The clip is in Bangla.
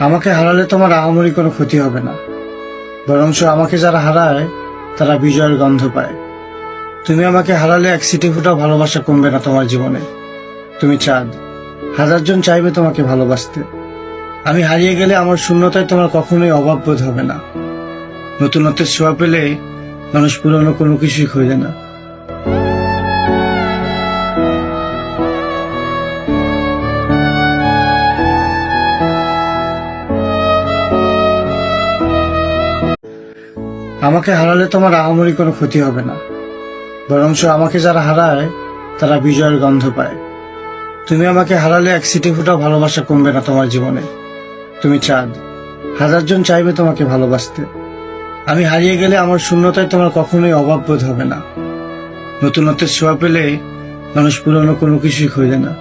আমাকে হারালে তোমার আহামরি কোনো ক্ষতি হবে না, বরঞ্চ আমাকে যারা হারায় তারা বিজয়ের গন্ধ পায়। তুমি আমাকে হারালে এক সিটি ফুটাও ভালোবাসা কমবে না তোমার জীবনে। তুমি চাঁদ, হাজারজন চাইবে তোমাকে ভালোবাসতে। আমি হারিয়ে গেলে আমার শূন্যতায় তোমার কখনোই অভাব বোধ হবে না। নতুনত্বের ছোঁয়া পেলে মানুষ পুরনো কোনো কিছুই খোঁজে না। আমাকে হারালে তোমার আহামরি কোনো ক্ষতি হবে না, বরঞ্চ আমাকে যারা হারায় তারা বিজয়ের গন্ধ পায়। তুমি আমাকে হারালে এক সিটি ফুটাও ভালোবাসা কমবে না তোমার জীবনে। তুমি চাঁদ, হাজারজন চাইবে তোমাকে ভালোবাসতে। আমি হারিয়ে গেলে আমার শূন্যতায় তোমার কখনোই অভাব বোধ হবে না। নতুনত্বের ছোঁয়া পেলে মানুষ পুরনো কোনো কিছুই খোঁজে না।